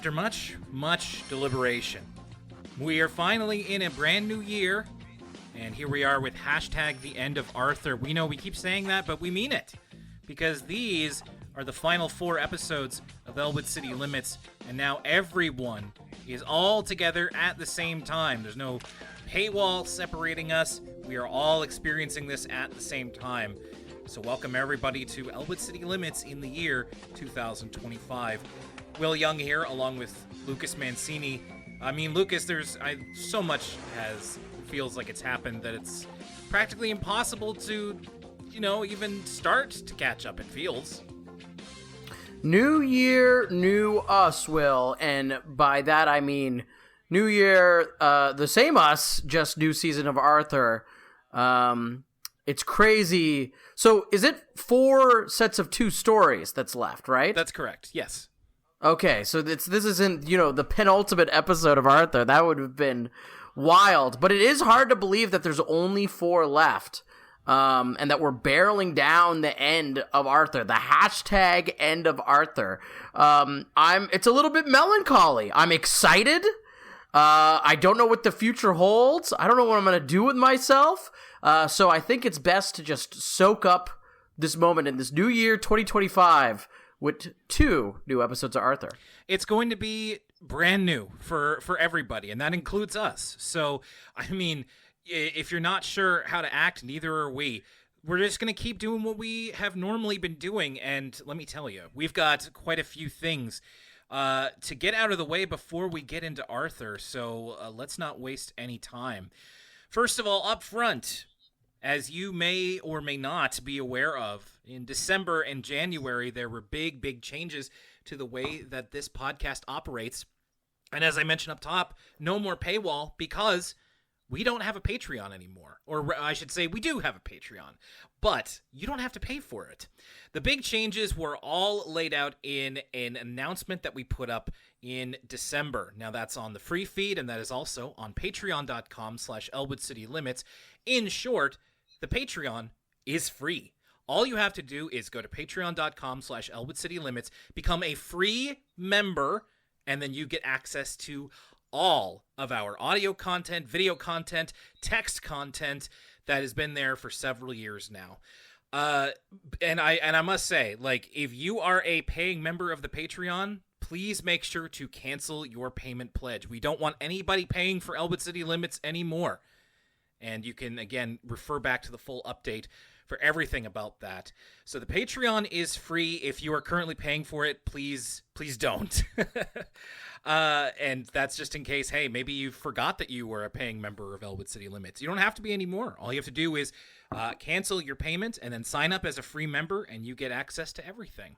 After much, much deliberation, we are finally in a brand new year, and here we are with hashtag the end of Arthur. We know we keep saying that, but we mean it, because these are the final 4 episodes of Elwood City Limits, and now everyone is all together at the same time. There's no paywall separating us. We are all experiencing this at the same time. So welcome everybody to Elwood City Limits in the year 2025. Will Young here, along with Lucas Mancini. I mean, Lucas, so much feels like it's happened that it's practically impossible to, even start to catch up, it feels. New year, new us, Will, and by that I mean new year, the same us, just new season of Arthur. It's crazy. So is it 4 sets of 2 stories that's left, right? That's correct, yes. Okay, so this isn't, the penultimate episode of Arthur. That would have been wild. But it is hard to believe that there's only 4 left, and that we're barreling down the end of Arthur, the hashtag end of Arthur. It's a little bit melancholy. I'm excited. I don't know what the future holds. I don't know what I'm going to do with myself. So I think it's best to just soak up this moment in this new year, 2025, with 2 new episodes of Arthur. It's going to be brand new for everybody, and that includes us. So, I mean, if you're not sure how to act, neither are we. We're just going to keep doing what we have normally been doing, and let me tell you, we've got quite a few things to get out of the way before we get into Arthur, so let's not waste any time. First of all, up front, as you may or may not be aware of, in December and January, there were big changes to the way that this podcast operates. And as I mentioned up top, no more paywall because we don't have a Patreon anymore. Or I should say we do have a Patreon, but you don't have to pay for it. The big changes were all laid out in an announcement that we put up in December. Now that's on the free feed, and that is also on patreon.com/Elwood City Limits. In short, the Patreon is free. All you have to do is go to patreon.com/Elwood City Limits, become a free member, and then you get access to all of our audio content, video content, text content that has been there for several years now. And I must say, if you are a paying member of the Patreon, please make sure to cancel your payment pledge. We don't want anybody paying for Elwood City Limits anymore. And you can, again, refer back to the full update for everything about that. So the Patreon is free. If you are currently paying for it, please don't. And that's just in case, hey, maybe you forgot that you were a paying member of Elwood City Limits. You don't have to be anymore. All you have to do is cancel your payment and then sign up as a free member, and you get access to everything.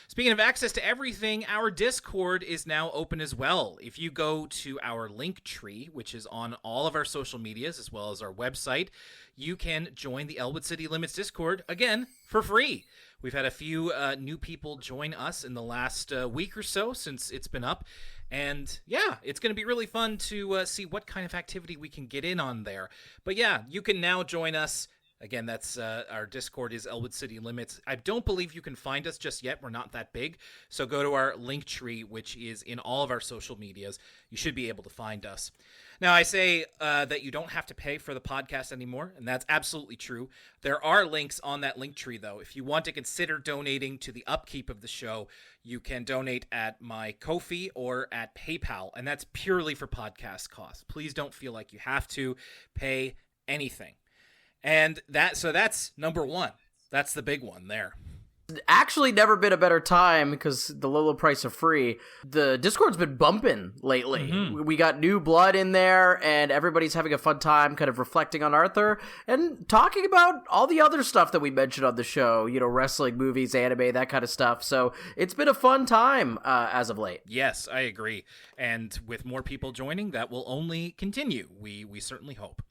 Speaking of access to everything, our Discord is now open as well. If you go to our link tree, which is on all of our social medias as well as our website, you can join the Elwood City Limits Discord, again, for free. We've had a few new people join us in the last week or so since it's been up. And yeah, it's going to be really fun to see what kind of activity we can get in on there. But yeah, you can now join us. Again, that's our Discord is Elwood City Limits. I don't believe you can find us just yet. We're not that big. So go to our link tree, which is in all of our social medias. You should be able to find us. Now, I say that you don't have to pay for the podcast anymore, and that's absolutely true. There are links on that link tree, though. If you want to consider donating to the upkeep of the show, you can donate at my Ko-fi or at PayPal, and that's purely for podcast costs. Please don't feel like you have to pay anything. And that's number 1. That's the big one there. Actually never been a better time because the low price of free. The Discord's been bumping lately. Mm-hmm. We got new blood in there, and everybody's having a fun time kind of reflecting on Arthur and talking about all the other stuff that we mentioned on the show, wrestling, movies, anime, that kind of stuff. So it's been a fun time as of late. Yes, I agree. And with more people joining, that will only continue. We certainly hope.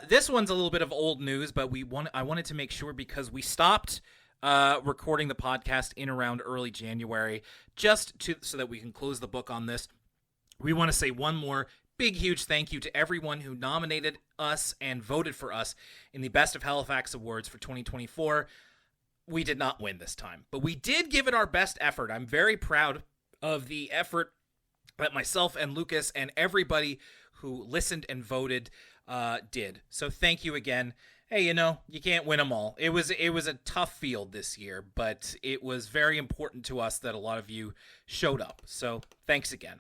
This one's a little bit of old news, but I wanted to make sure because we stopped recording the podcast in around early January, so that we can close the book on this. We want to say one more big, huge thank you to everyone who nominated us and voted for us in the Best of Halifax Awards for 2024. We did not win this time, but we did give it our best effort. I'm very proud of the effort that myself and Lucas and everybody who listened and voted did. So thank you again. Hey, you can't win them all. It was a tough field this year, but it was very important to us that a lot of you showed up. So thanks again.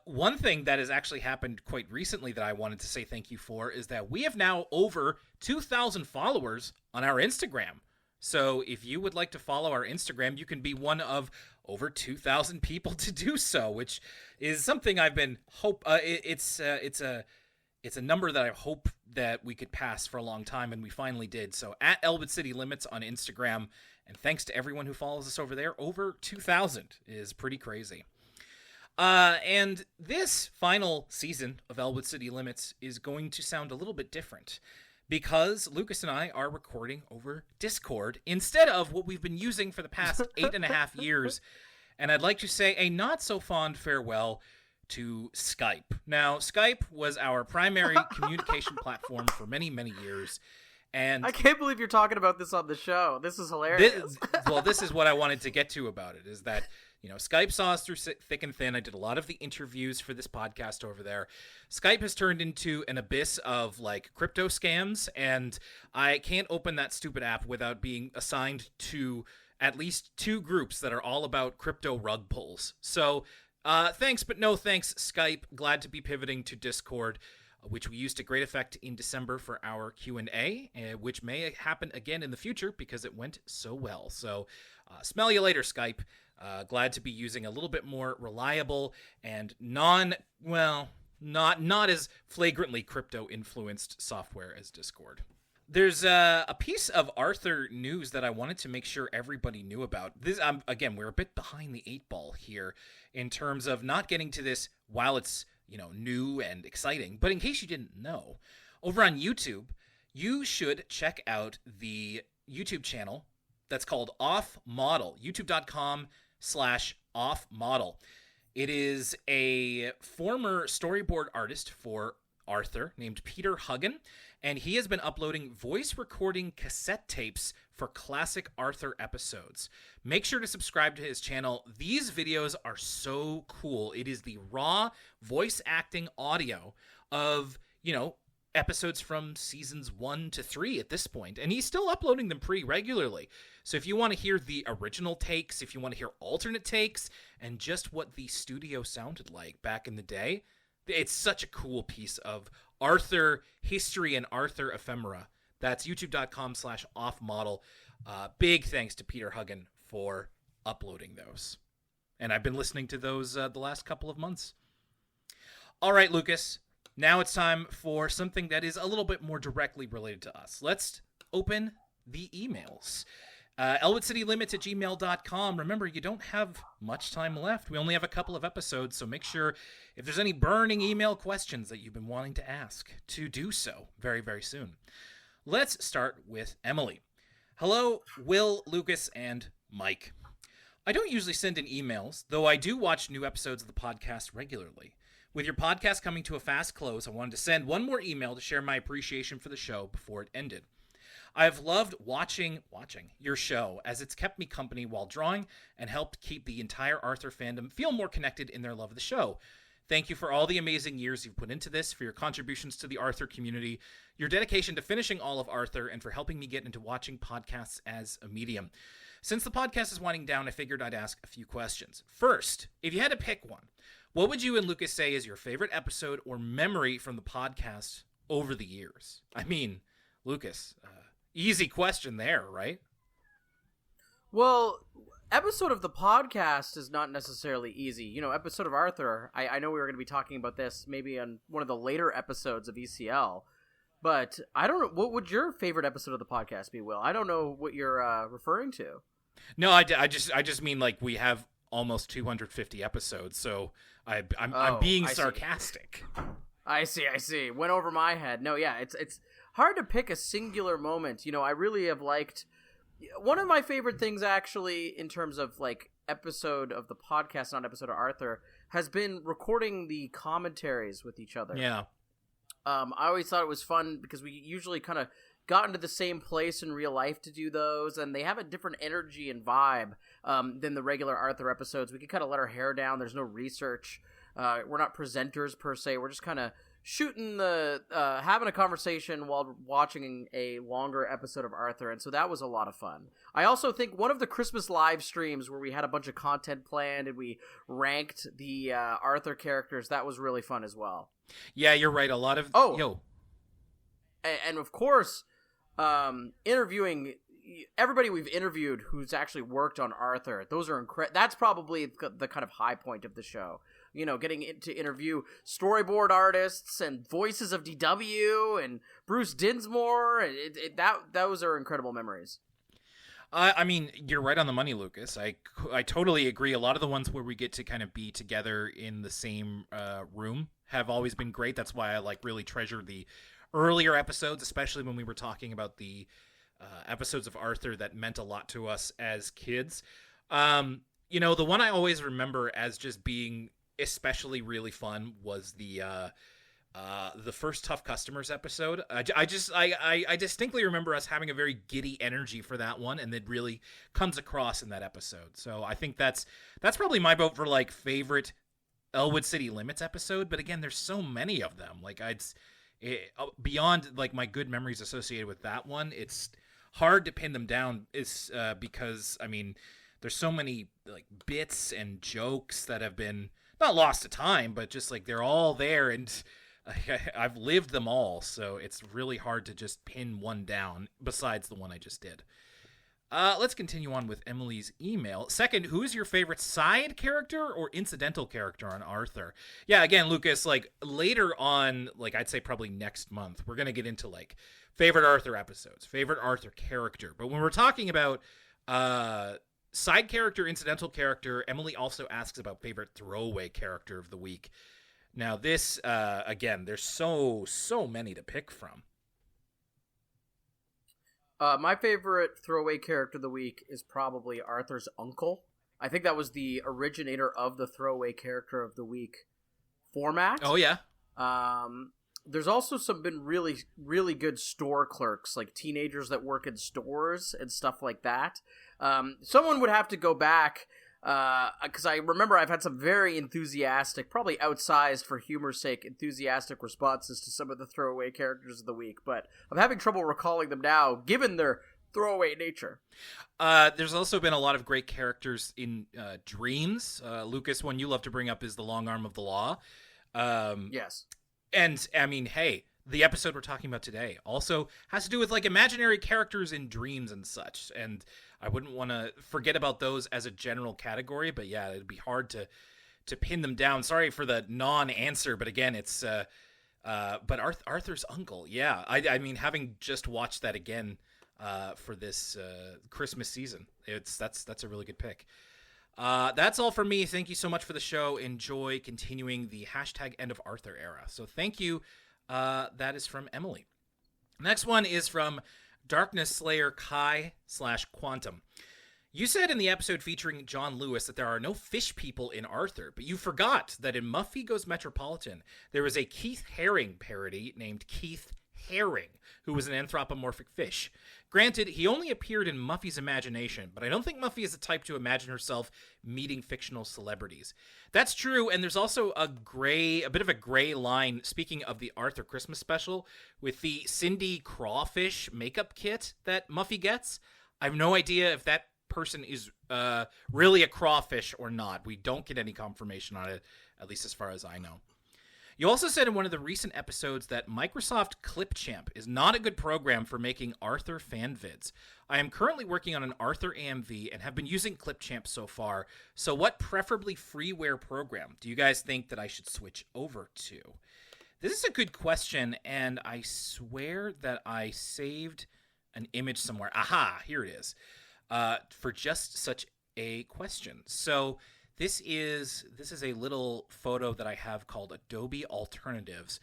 One thing that has actually happened quite recently that I wanted to say thank you for is that we have now over 2,000 followers on our Instagram. So if you would like to follow our Instagram, you can be one of over 2,000 people to do so, which is something I've been it's a number that I hope that we could pass for a long time, and we finally did. So at Elwood City Limits on Instagram, and thanks to everyone who follows us over there, over 2,000 is pretty crazy. And this final season of Elwood City Limits is going to sound a little bit different because Lucas and I are recording over Discord instead of what we've been using for the past 8.5 years. And I'd like to say a not so fond farewell to Skype. Now, Skype was our primary communication platform for many, many years. And I can't believe you're talking about this on the show. This is hilarious. This is what I wanted to get to about it, is that, Skype saw us through thick and thin. I did a lot of the interviews for this podcast over there. Skype has turned into an abyss of, crypto scams, and I can't open that stupid app without being assigned to at least 2 groups that are all about crypto rug pulls. So, thanks, but no thanks, Skype. Glad to be pivoting to Discord, which we used to great effect in December for our Q&A, which may happen again in the future because it went so well. So, smell you later, Skype. Glad to be using a little bit more reliable and not as flagrantly crypto-influenced software as Discord. There's a piece of Arthur news that I wanted to make sure everybody knew about. This, again, we're a bit behind the 8 ball here in terms of not getting to this while it's new and exciting. But in case you didn't know, over on YouTube, you should check out the YouTube channel that's called Off Model, youtube.com/Off Model. It is a former storyboard artist for Arthur named Peter Huggan, and he has been uploading voice recording cassette tapes for classic Arthur episodes. Make sure to subscribe to his channel. These videos are so cool. It is the raw voice acting audio of, episodes from seasons 1 to 3 at this point, and he's still uploading them pretty regularly. So if you want to hear the original takes, if you want to hear alternate takes, and just what the studio sounded like back in the day, it's such a cool piece of Arthur history and Arthur ephemera. That's youtube.com/Off Model. Big thanks to Peter Huggan for uploading those. And I've been listening to those the last couple of months. All right, Lucas. Now it's time for something that is a little bit more directly related to us. Let's open the emails. ElwoodCityLimits@gmail.com. Remember, you don't have much time left. We only have a couple of episodes, so make sure if there's any burning email questions that you've been wanting to ask, to do so very, very soon. Let's start with Emily. Hello, Will, Lucas, and Mike. I don't usually send in emails, though I do watch new episodes of the podcast regularly. With your podcast coming to a fast close, I wanted to send one more email to share my appreciation for the show before it ended. I've loved watching your show as it's kept me company while drawing and helped keep the entire Arthur fandom feel more connected in their love of the show. Thank you for all the amazing years you've put into this, for your contributions to the Arthur community, your dedication to finishing all of Arthur, and for helping me get into watching podcasts as a medium. Since the podcast is winding down, I figured I'd ask a few questions. First, if you had to pick one, what would you and Lucas say is your favorite episode or memory from the podcast over the years? I mean, Lucas, easy question there, right? Well, episode of the podcast is not necessarily easy. Episode of Arthur, I know we were going to be talking about this maybe on one of the later episodes of ECL, but I don't know. What would your favorite episode of the podcast be, Will? I don't know what you're referring to. No, I just mean we have almost 250 episodes, so I'm being sarcastic. I see. Went over my head. No, yeah, it's hard to pick a singular moment. I really have liked one of my favorite things actually in terms of episode of the podcast, not episode of Arthur, has been recording the commentaries with each other. Yeah. I always thought it was fun because we usually kind of gotten to the same place in real life to do those, and they have a different energy and vibe than the regular Arthur episodes. We can kind of let our hair down. There's no research. We're not presenters per se. We're just kind of having a conversation while watching a longer episode of Arthur, and so that was a lot of fun. I also think one of the Christmas live streams where we had a bunch of content planned and we ranked the Arthur characters, that was really fun as well. Yeah, you're right. A lot of and of course, interviewing everybody we've interviewed who's actually worked on Arthur. Those are that's probably the kind of high point of the show. You know, getting to interview storyboard artists and voices of DW and Bruce Dinsmore. Those are incredible memories. I mean, you're right on the money, Lucas. I totally agree. A lot of the ones where we get to kind of be together in the same room have always been great. That's why I really treasure the earlier episodes, especially when we were talking about the episodes of Arthur that meant a lot to us as kids. The one I always remember as just being especially really fun was the first Tough Customers episode. I distinctly remember us having a very giddy energy for that one, and it really comes across in that episode. So I think that's probably my vote for favorite Elwood City Limits episode. But again, there's so many of them. Beyond my good memories associated with that one, it's hard to pin them down. Is because I mean, there's so many bits and jokes that have been not lost to time, but just they're all there, and I've lived them all, so it's really hard to just pin one down besides the one I just did. Let's continue on with Emily's email. Second, who is your favorite side character or incidental character on Arthur? Yeah, again, Lucas, later on, I'd say probably next month, we're going to get into favorite Arthur episodes, favorite Arthur character. But when we're talking about side character, incidental character, Emily also asks about favorite throwaway character of the week. Now this, again, there's so many to pick from. My favorite throwaway character of the week is probably Arthur's uncle. I think that was the originator of the throwaway character of the week format. Oh, yeah. There's also been really, really good store clerks, teenagers that work in stores and stuff like that. Someone would have to go back, because I remember I've had some very enthusiastic, probably outsized for humor's sake, enthusiastic responses to some of the throwaway characters of the week, but I'm having trouble recalling them now, given their throwaway nature. There's also been a lot of great characters in Dreams. Lucas, one you love to bring up is the Long Arm of the Law. Yes. And, I mean, hey, the episode we're talking about today also has to do with, imaginary characters in dreams and such. And I wouldn't want to forget about those as a general category. But, yeah, it'd be hard to pin them down. Sorry for the non-answer. But, again, it's but Arthur's uncle. Yeah, I mean, having just watched that again for this Christmas season, that's a really good pick. That's all for me. Thank you so much for the show. Enjoy continuing the #end of Arthur era. So thank you. That is from Emily. Next one is from Darkness Slayer Kai /Quantum. You said in the episode featuring John Lewis that there are no fish people in Arthur, but you forgot that in Muffy Goes Metropolitan, there was a Keith Haring parody named Keith Haring, who was an anthropomorphic fish. Granted, he only appeared in Muffy's imagination, but I don't think Muffy is the type to imagine herself meeting fictional celebrities. That's true, and there's also a bit of a gray line, speaking of the Arthur Christmas special, with the Cindy Crawfish makeup kit that Muffy gets. I have no idea if that person is really a crawfish or not. We don't get any confirmation on it, at least as far as I know. You also said in one of the recent episodes that Microsoft Clipchamp is not a good program for making Arthur fan vids. I am currently working on an Arthur AMV and have been using Clipchamp so far. So what preferably freeware program do you guys think that I should switch over to? This is a good question, and I swear that I saved an image somewhere. Aha, here it is. For just such a question. So This is a little photo that I have called Adobe Alternatives,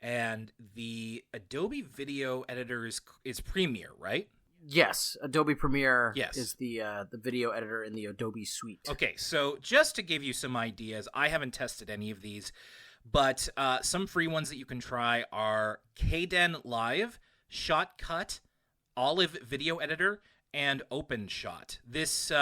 and the Adobe video editor is Premiere, right? Yes, Adobe Premiere is the video editor in the Adobe suite. Okay, so just to give you some ideas, I haven't tested any of these, but some free ones that you can try are Kden Live, Shotcut, Olive Video Editor, and OpenShot. This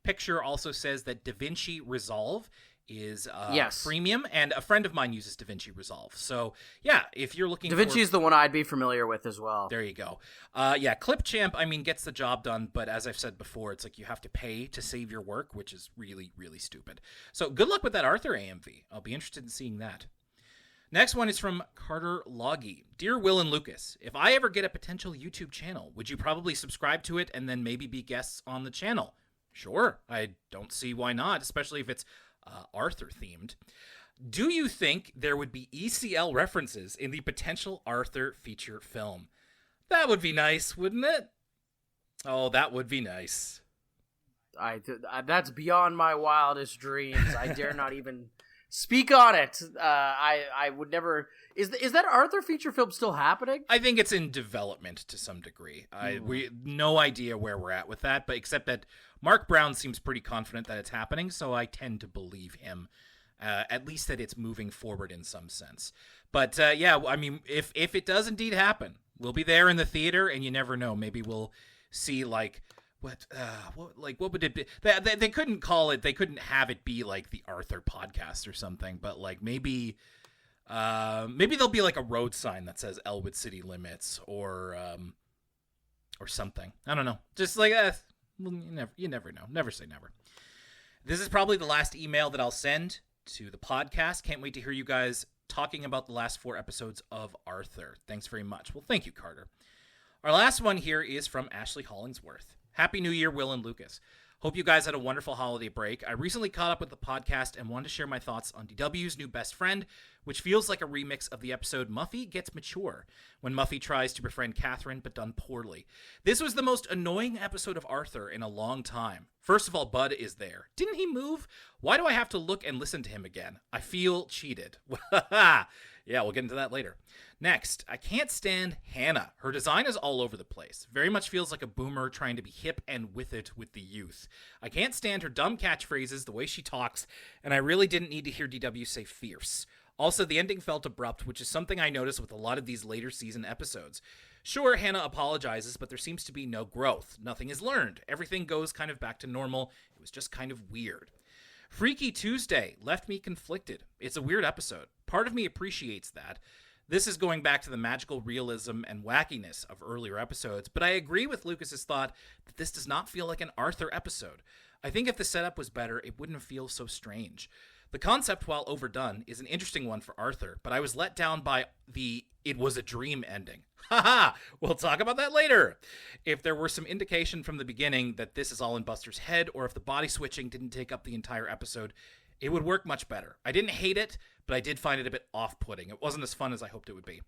picture also says that DaVinci Resolve is freemium, and a friend of mine uses DaVinci Resolve. So, yeah, if you're looking DaVinci is the one I'd be familiar with as well. There you go. Clipchamp, I mean, gets the job done, but as I've said before, it's like you have to pay to save your work, which is really, really stupid. So good luck with that Arthur AMV. I'll be interested in seeing that. Next one is from Carter Loggy. Dear Will and Lucas, if I ever get a potential YouTube channel, would you probably subscribe to it and then maybe be guests on the channel? Sure, I don't see why not, especially if it's Arthur themed. Do you think there would be ECL references in the potential Arthur feature film? That would be nice, wouldn't it? Oh, that would be nice. That's beyond my wildest dreams. I dare not even speak on it. I would never. Is that Arthur feature film still happening? I think it's in development to some degree. We no idea where we're at with that, but except that Mark Brown seems pretty confident that it's happening, so I tend to believe him. At least that it's moving forward in some sense. But I mean, if it does indeed happen, we'll be there in the theater, and you never know. Maybe we'll see what would it be? They couldn't call it. They couldn't have it be like the Arthur podcast or something. But like maybe there'll be like a road sign that says Elwood City Limits or something. I don't know. Just like you never know. Never say never. This is probably the last email that I'll send to the podcast. Can't wait to hear you guys talking about the last 4 episodes of Arthur. Thanks very much. Well, thank you, Carter. Our last one here is from Ashley Hollingsworth. Happy New Year, Will and Lucas. Hope you guys had a wonderful holiday break. I recently caught up with the podcast and wanted to share my thoughts on DW's new best friend, which feels like a remix of the episode Muffy Gets Mature, when Muffy tries to befriend Catherine but done poorly. This was the most annoying episode of Arthur in a long time. First of all, Bud is there. Didn't he move? Why do I have to look and listen to him again? I feel cheated. Yeah, we'll get into that later. Next, I can't stand Hannah. Her design is all over the place. Very much feels like a boomer trying to be hip and with it with the youth. I can't stand her dumb catchphrases, the way she talks, and I really didn't need to hear DW say fierce. Also, the ending felt abrupt, which is something I noticed with a lot of these later season episodes. Sure, Hannah apologizes, but there seems to be no growth. Nothing is learned. Everything goes kind of back to normal. It was just kind of weird. Freaky Tuesday left me conflicted. It's a weird episode. Part of me appreciates that. This is going back to the magical realism and wackiness of earlier episodes, but I agree with Lucas's thought that this does not feel like an Arthur episode. I think if the setup was better, it wouldn't feel so strange. The concept, while overdone, is an interesting one for Arthur, but I was let down by the "it was a dream" ending. Haha! We'll talk about that later. If there were some indication from the beginning that this is all in Buster's head, or if the body switching didn't take up the entire episode, it would work much better. I didn't hate it, but I did find it a bit off-putting. It wasn't as fun as I hoped it would be.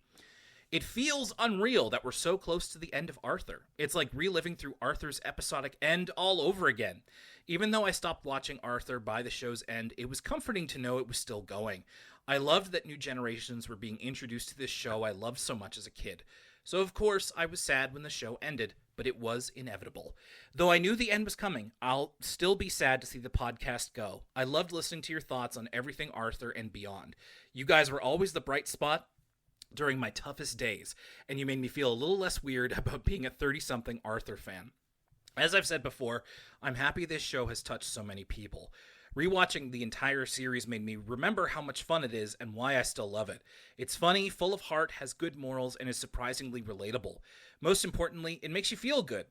It feels unreal that we're so close to the end of Arthur. It's like reliving through Arthur's episodic end all over again. Even though I stopped watching Arthur by the show's end, it was comforting to know it was still going. I loved that new generations were being introduced to this show I loved so much as a kid. So of course, I was sad when the show ended, but it was inevitable. Though I knew the end was coming, I'll still be sad to see the podcast go. I loved listening to your thoughts on everything Arthur and beyond. You guys were always the bright spot during my toughest days, and you made me feel a little less weird about being a 30-something Arthur fan. As I've said before, I'm happy this show has touched so many people. Rewatching the entire series made me remember how much fun it is and why I still love it. It's funny, full of heart, has good morals, and is surprisingly relatable. Most importantly, it makes you feel good.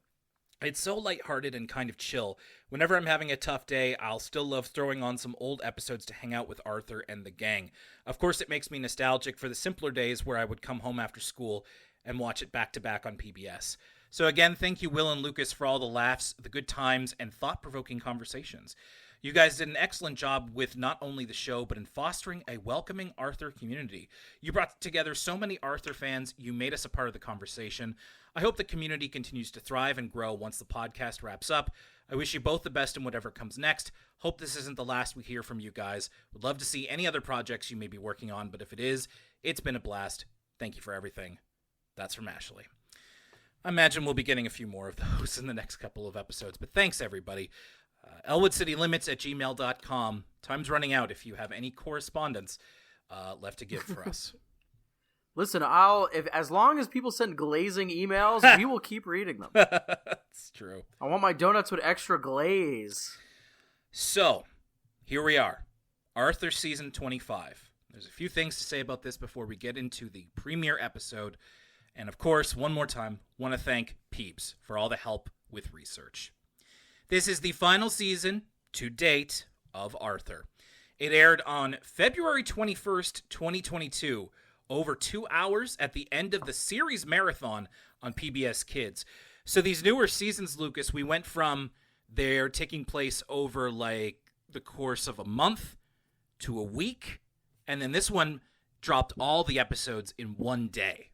It's so lighthearted and kind of chill. Whenever I'm having a tough day, I'll still love throwing on some old episodes to hang out with Arthur and the gang. Of course, it makes me nostalgic for the simpler days where I would come home after school and watch it back to back on PBS. So again, thank you, Will and Lucas, for all the laughs, the good times, and thought-provoking conversations. You guys did an excellent job with not only the show, but in fostering a welcoming Arthur community. You brought together so many Arthur fans, you made us a part of the conversation. I hope the community continues to thrive and grow once the podcast wraps up. I wish you both the best in whatever comes next. Hope this isn't the last we hear from you guys. Would love to see any other projects you may be working on, but if it is, it's been a blast. Thank you for everything. That's from Ashley. I imagine we'll be getting a few more of those in the next couple of episodes, but thanks, everybody. ElwoodCityLimits@gmail.com. Time's running out if you have any correspondence left to give for us. Listen, as long as people send glazing emails, we will keep reading them. That's true. I want my donuts with extra glaze. So, here we are. Arthur season 25. There's a few things to say about this before we get into the premiere episode. And of course, one more time, want to thank Peeps for all the help with research. This is the final season to date of Arthur. It aired on February 21st, 2022, over 2 hours at the end of the series marathon on PBS Kids. So these newer seasons, Lucas, we went from they're taking place over like the course of a month to a week, and then this one dropped all the episodes in one day.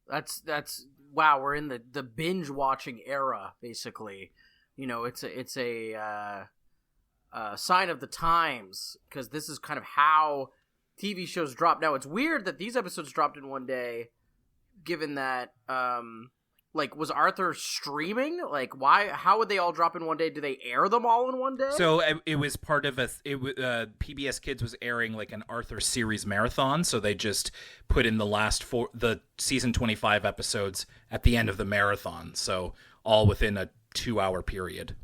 That's wow. We're in the binge watching era, basically. You know, it's a sign of the times, because this is kind of how TV shows drop. Now, it's weird that these episodes dropped in one day, given that was Arthur streaming? Like, why? How would they all drop in one day? Do they air them all in one day? So it was part of PBS Kids was airing like an Arthur series marathon, so they just put in the season 25 episodes at the end of the marathon, so all within a 2-hour period.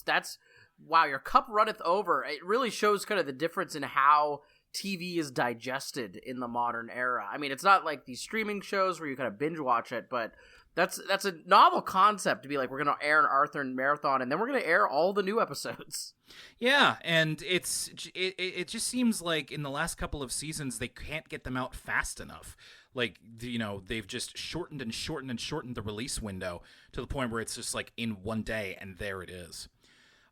That's wow. Your cup runneth over. It really shows kind of the difference in how TV is digested in the modern era. I mean, it's not like these streaming shows where you kind of binge watch it, but that's a novel concept to be like, we're going to air an Arthur marathon and then we're going to air all the new episodes. Yeah, and it just seems like in the last couple of seasons they can't get them out fast enough. Like, you know, they've just shortened the release window to the point where it's just like in one day and there it is.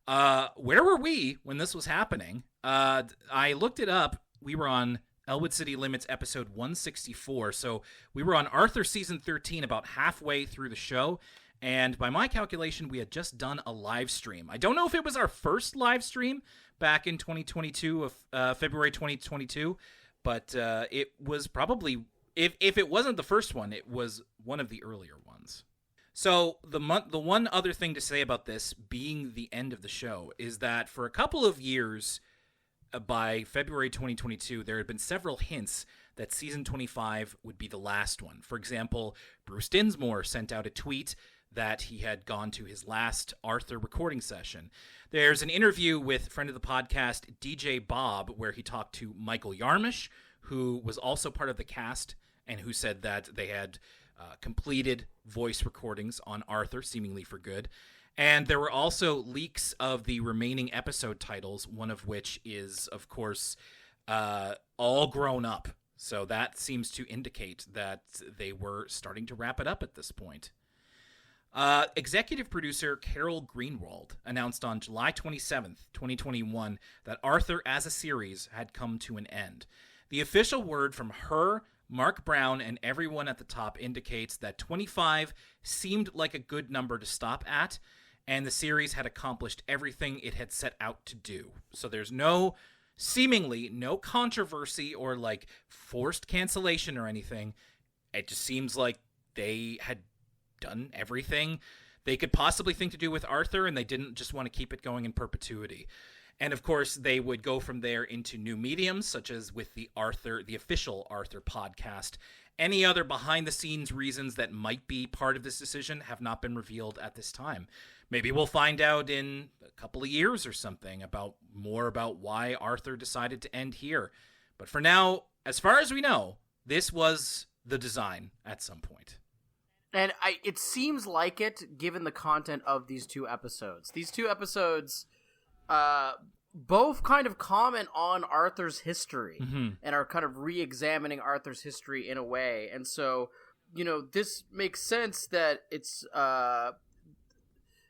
Where were we when this was happening? I looked it up. We were on Elwood City Limits episode 164. So we were on Arthur season 13 about halfway through the show. And by my calculation, we had just done a live stream. I don't know if it was our first live stream back in 2022, February 2022, but it was probably, if it wasn't the first one, it was one of the earlier ones. So the one other thing to say about this being the end of the show is that for a couple of years, by February 2022, there had been several hints that season 25 would be the last one. For example, Bruce Dinsmore sent out a tweet that he had gone to his last Arthur recording session. There's an interview with friend of the podcast, DJ Bob, where he talked to Michael Yarmish, who was also part of the cast, and who said that they had completed voice recordings on Arthur, seemingly for good. And there were also leaks of the remaining episode titles, one of which is, of course, All Grown Up. So that seems to indicate that they were starting to wrap it up at this point. Executive producer Carol Greenwald announced on July 27th, 2021, that Arthur as a series had come to an end. The official word from her, Mark Brown, and everyone at the top indicates that 25 seemed like a good number to stop at, and the series had accomplished everything it had set out to do. So there's seemingly no controversy or like forced cancellation or anything. It just seems like they had done everything they could possibly think to do with Arthur, and they didn't just want to keep it going in perpetuity. And of course, they would go from there into new mediums, such as with the official Arthur podcast. Any other behind-the-scenes reasons that might be part of this decision have not been revealed at this time. Maybe we'll find out in a couple of years or something more about why Arthur decided to end here. But for now, as far as we know, this was the design at some point. And it seems like it, given the content of these two episodes. These two episodes both kind of comment on Arthur's history and are kind of re-examining Arthur's history in a way. And so, you know, this makes sense that it's the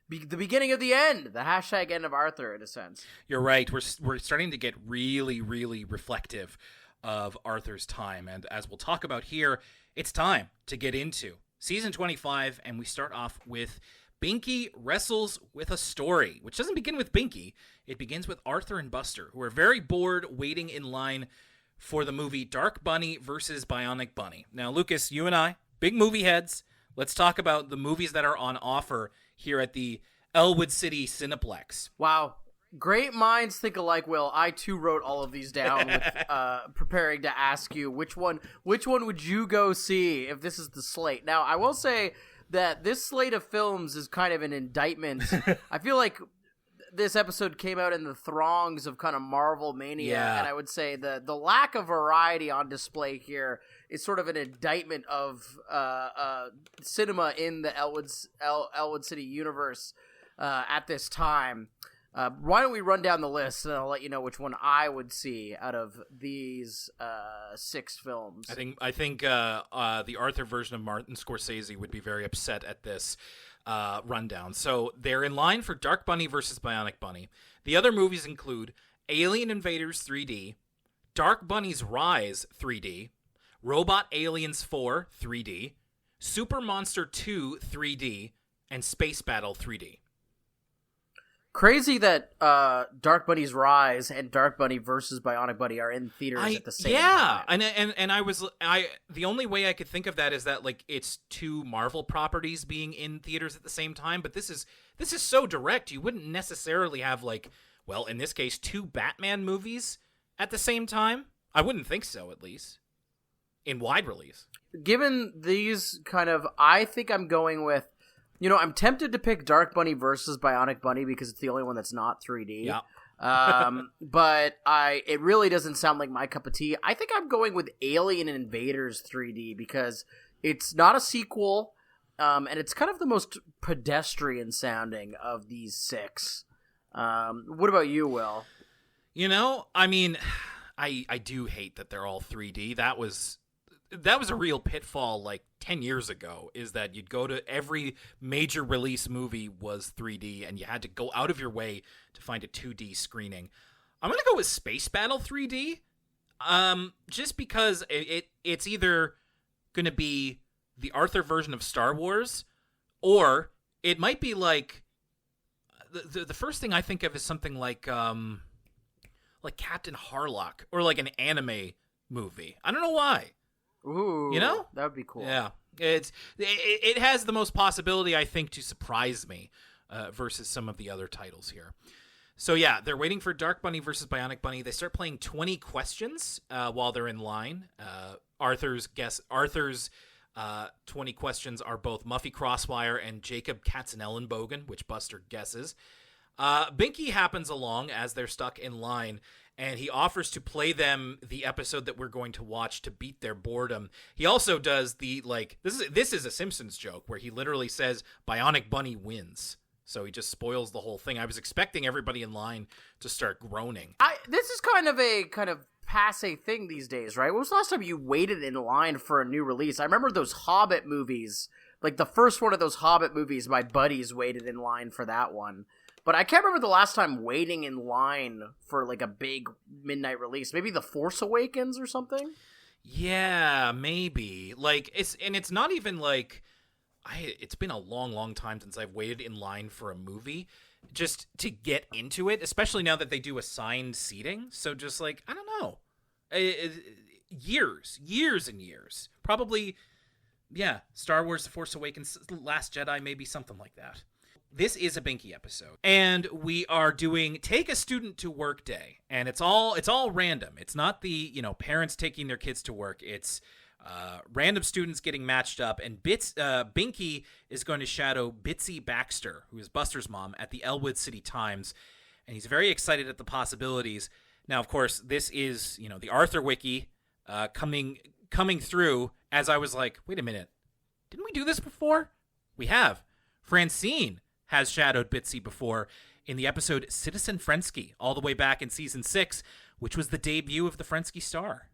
beginning of the end, the hashtag end of Arthur, in a sense. You're right. We're starting to get really, really reflective of Arthur's time. And as we'll talk about here, it's time to get into season 25, and we start off with Binky Wrestles with a Story, which doesn't begin with Binky. It begins with Arthur and Buster, who are very bored waiting in line for the movie Dark Bunny versus Bionic Bunny. Now, Lucas, you and I, big movie heads, let's talk about the movies that are on offer here at the Elwood City Cineplex. Wow. Great minds think alike, Will. I too wrote all of these down with, preparing to ask you which one would you go see if this is the slate. Now, I will say that this slate of films is kind of an indictment. I feel like this episode came out in the throngs of kind of Marvel mania, and I would say the lack of variety on display here is sort of an indictment of cinema in the Elwood City universe at this time. Why don't we run down the list, and I'll let you know which one I would see out of these 6 films. I think the Arthur version of Martin Scorsese would be very upset at this rundown. So they're in line for Dark Bunny versus Bionic Bunny. The other movies include Alien Invaders 3D, Dark Bunny's Rise 3D, Robot Aliens 4 3D, Super Monster 2 3D, and Space Battle 3D. Crazy that Dark Bunny's Rise and Dark Bunny versus Bionic Bunny are in theaters at the same time. And I the only way I could think of that is that like it's 2 Marvel properties being in theaters at the same time, but this is so direct. You wouldn't necessarily have like, well, in this case, 2 Batman movies at the same time. I wouldn't think so, at least in wide release. Given these kind of, I think I'm going with, I'm tempted to pick Dark Bunny versus Bionic Bunny because it's the only one that's not 3D. Yeah. But it really doesn't sound like my cup of tea. I think I'm going with Alien Invaders 3D because it's not a sequel, and it's kind of the most pedestrian sounding of these 6. What about you, Will? I mean, I do hate that they're all 3D. That was a real pitfall like 10 years ago, is that you'd go to every major release movie was 3D and you had to go out of your way to find a 2D screening. I'm going to go with Space Battle 3D, just because it's either going to be the Arthur version of Star Wars, or it might be like the first thing I think of is something like Captain Harlock, or like an anime movie. I don't know why. Ooh, that would be cool. Yeah, it has the most possibility, I think, to surprise me versus some of the other titles here. So yeah, they're waiting for Dark Bunny versus Bionic Bunny. They start playing 20 questions while they're in line. Arthur's 20 questions are both Muffy Crosswire and Jacob Katzenellenbogen, which Buster guesses. Binky happens along as they're stuck in line, and he offers to play them the episode that we're going to watch to beat their boredom. He also does the, this is a Simpsons joke where he literally says, Bionic Bunny wins. So he just spoils the whole thing. I was expecting everybody in line to start groaning. This is kind of a passé thing these days, right? When was the last time you waited in line for a new release? I remember those Hobbit movies, like the first one of those Hobbit movies, my buddies waited in line for that one. But I can't remember the last time waiting in line for like a big midnight release. Maybe The Force Awakens or something? Yeah, maybe. It's not even like it's been a long, long time since I've waited in line for a movie just to get into it, especially now that they do assigned seating. So just I don't know. Years and years. Probably, yeah, Star Wars, The Force Awakens, Last Jedi, maybe something like that. This is a Binky episode, and we are doing Take a Student to Work Day, and it's all random. It's not the parents taking their kids to work. It's random students getting matched up, and Binky is going to shadow Bitsy Baxter, who is Buster's mom, at the Elwood City Times, and he's very excited at the possibilities. Now, of course, this is the Arthur Wiki coming through. As I was like, wait a minute, didn't we do this before? We have. Francine has shadowed Bitsy before in the episode Citizen Frensky, all the way back in season 6, which was the debut of the Frensky Star.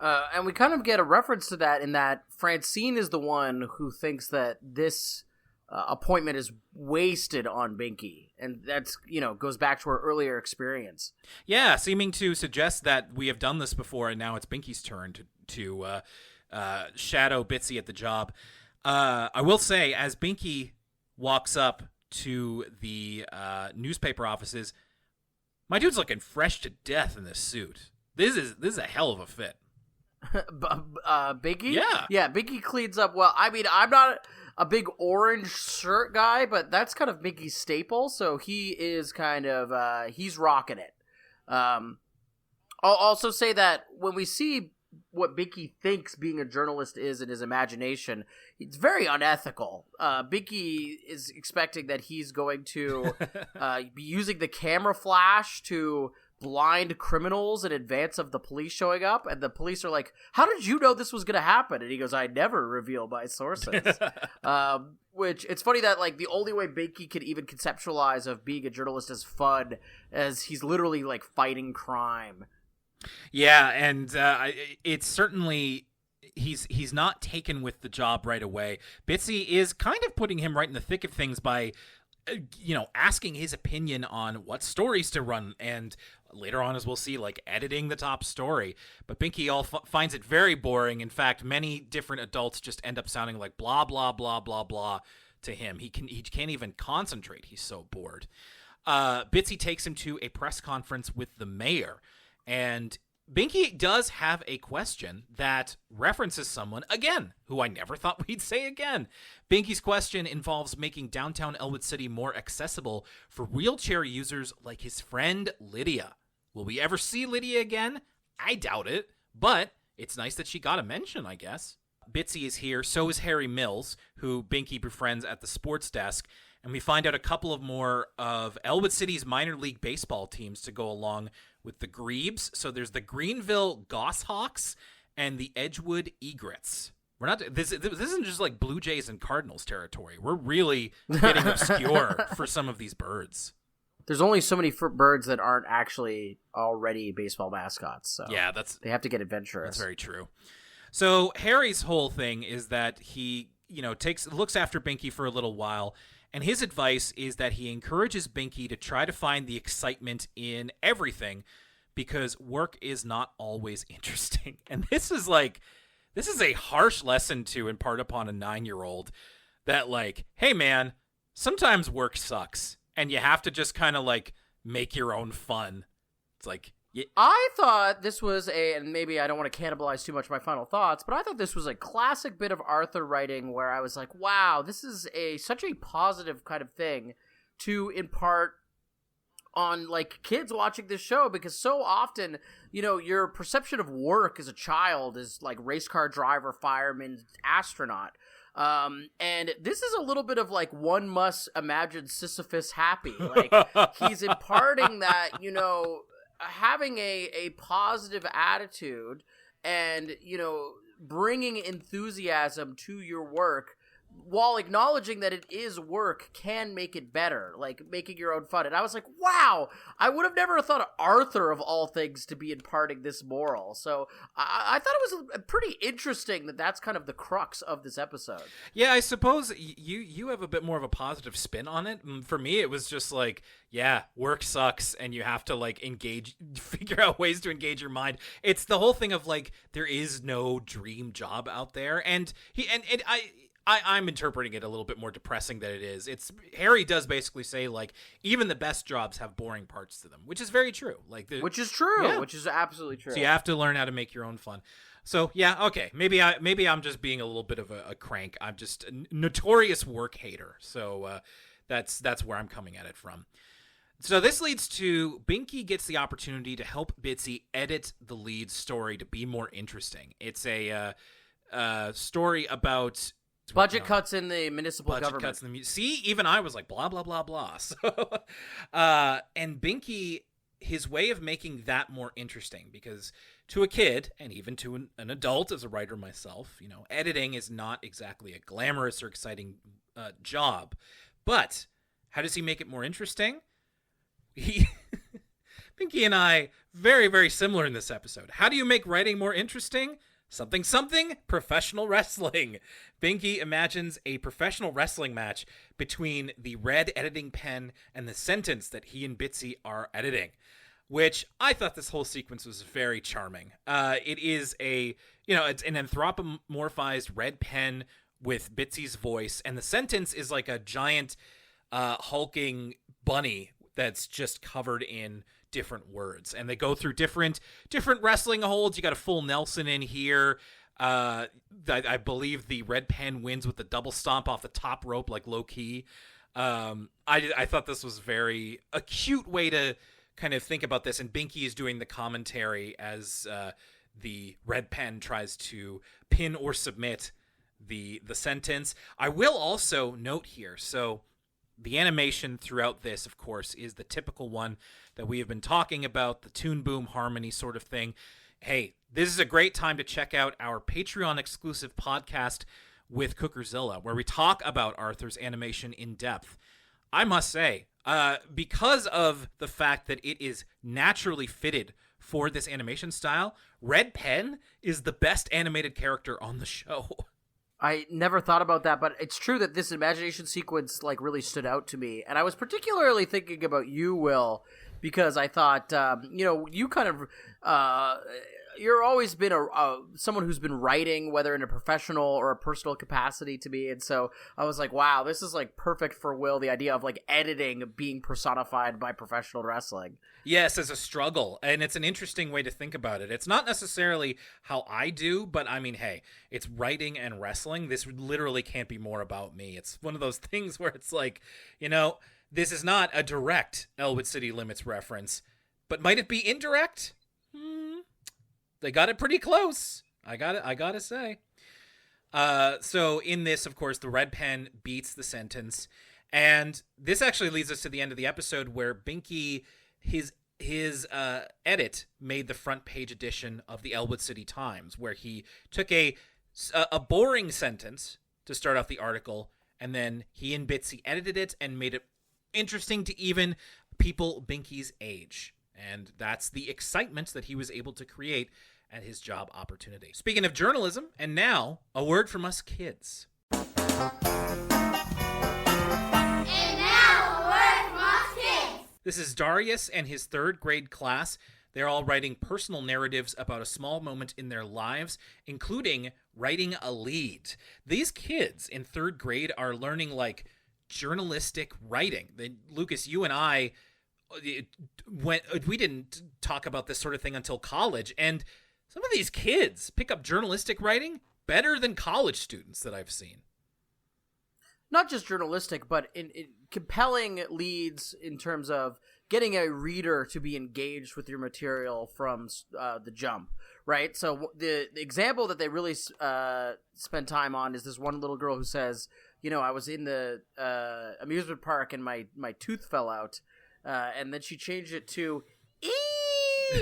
And we kind of get a reference to that in that Francine is the one who thinks that this appointment is wasted on Binky. And that's, goes back to her earlier experience. Yeah, seeming to suggest that we have done this before and now it's Binky's turn to shadow Bitsy at the job. I will say, as Binky walks up to the newspaper offices, my dude's looking fresh to death in this suit. This is a hell of a fit. Binky? Yeah. Yeah, Binky cleans up well. I mean, I'm not a big orange shirt guy, but that's kind of Binky's staple, so he is kind of, he's rocking it. I'll also say that when we see what Binky thinks being a journalist is in his imagination, it's very unethical. Binky is expecting that he's going to be using the camera flash to blind criminals in advance of the police showing up, and the police are like, how did you know this was going to happen? And he goes, I never reveal my sources. Which, it's funny that, like, the only way Binky could even conceptualize of being a journalist as fun as he's literally, like, fighting crime. Yeah, and it's certainly he's not taken with the job right away. Bitsy is kind of putting him right in the thick of things by asking his opinion on what stories to run, and later on, as we'll see, like editing the top story. But Binky finds it very boring. In fact, many different adults just end up sounding like blah blah blah blah blah to him. He can't even concentrate. He's so bored. Bitsy takes him to a press conference with the mayor, and Binky does have a question that references someone, again, who I never thought we'd say again. Binky's question involves making downtown Elwood City more accessible for wheelchair users like his friend Lydia. Will we ever see Lydia again? I doubt it, but it's nice that she got a mention, I guess. Bitsy is here, so is Harry Mills, who Binky befriends at the sports desk, and we find out a couple of more of Elwood City's minor league baseball teams to go along with the Grebes. So there's the Greenville Goshawks and the Edgewood Egrets. We're not this isn't just like Blue Jays and Cardinals territory. We're really getting obscure for some of these birds. There's only so many birds that aren't actually already baseball mascots. So yeah, they have to get adventurous. That's very true. So Harry's whole thing is that he, looks after Binky for a little while. And his advice is that he encourages Binky to try to find the excitement in everything because work is not always interesting. And this is a harsh lesson to impart upon a 9-year-old that, like, hey, man, sometimes work sucks and you have to just kind of, like, make your own fun. It's like... I thought this was and maybe I don't want to cannibalize too much of my final thoughts, but I thought this was a classic bit of Arthur writing where I was like, wow, this is such a positive kind of thing to impart on, like, kids watching this show, because so often, your perception of work as a child is like race car driver, fireman, astronaut. And this is a little bit of like one must imagine Sisyphus happy. Like, he's imparting that, having a positive attitude and, bringing enthusiasm to your work while acknowledging that it is work can make it better, like making your own fun. And I was like, wow, I would have never thought of Arthur, of all things, to be imparting this moral. So I thought it was pretty interesting that that's kind of the crux of this episode. Yeah, I suppose you have a bit more of a positive spin on it. For me, it was just like, yeah, work sucks and you have to, like, figure out ways to engage your mind. It's the whole thing of, like, there is no dream job out there. And I'm interpreting it a little bit more depressing than it is. Harry does basically say, like, even the best jobs have boring parts to them, which is very true. Which is true. Yeah. Which is absolutely true. So you have to learn how to make your own fun. So yeah, okay, maybe I'm just being a little bit of a crank. I'm just a notorious work hater. So that's where I'm coming at it from. So this leads to Binky gets the opportunity to help Bitsy edit the lead story to be more interesting. It's a story about budget cuts in the municipal government. See, even I was like, blah, blah, blah, blah. So, and Binky, his way of making that more interesting, because to a kid, and even to an adult as a writer myself, editing is not exactly a glamorous or exciting job. But how does he make it more interesting? Binky and I, very, very similar in this episode. How do you make writing more interesting? Something, professional wrestling. Binky imagines a professional wrestling match between the red editing pen and the sentence that he and Bitsy are editing, which I thought this whole sequence was very charming. It is it's an anthropomorphized red pen with Bitsy's voice, and the sentence is like a giant hulking bunny that's just covered in different words, and they go through different wrestling holds. You got a full Nelson in here. I believe the red pen wins with the double stomp off the top rope, like low key. I thought this was a cute way to kind of think about this. And Binky is doing the commentary as the red pen tries to pin or submit the sentence. I will also note here, so the animation throughout this, of course, is the typical one that we have been talking about, the Toon Boom harmony sort of thing. Hey, this is a great time to check out our Patreon exclusive podcast with Cookerzilla, where we talk about Arthur's animation in depth. I must say, because of the fact that it is naturally fitted for this animation style, Red Pen is the best animated character on the show. I never thought about that, but it's true that this imagination sequence like really stood out to me. And I was particularly thinking about you, Will, because I thought, you kind of, you're always been someone who's been writing, whether in a professional or a personal capacity to me. And so I was like, wow, this is like perfect for Will, the idea of like editing being personified by professional wrestling. Yes, as a struggle. And it's an interesting way to think about it. It's not necessarily how I do, but I mean, hey, it's writing and wrestling. This literally can't be more about me. It's one of those things where it's like, this is not a direct Elwood City Limits reference, but might it be indirect? They got it pretty close. I gotta say. So in this, of course, the red pen beats the sentence. And this actually leads us to the end of the episode where Binky, his edit made the front page edition of the Elwood City Times, where he took a boring sentence to start off the article, and then he and Bitsy edited it and made it interesting to even people Binky's age. And that's the excitement that he was able to create at his job opportunity. Speaking of journalism, and now, a word from us kids. And now, a word from us kids. This is Darius and his third grade class. They're all writing personal narratives about a small moment in their lives, including writing a lead. These kids in third grade are learning, like, journalistic writing. Lucas, you and I, we didn't talk about this sort of thing until college, and some of these kids pick up journalistic writing better than college students that I've seen. Not just journalistic, but in compelling leads in terms of getting a reader to be engaged with your material from the jump, right? So the example that they really spend time on is this one little girl who says, I was in the amusement park and my tooth fell out, and then she changed it to,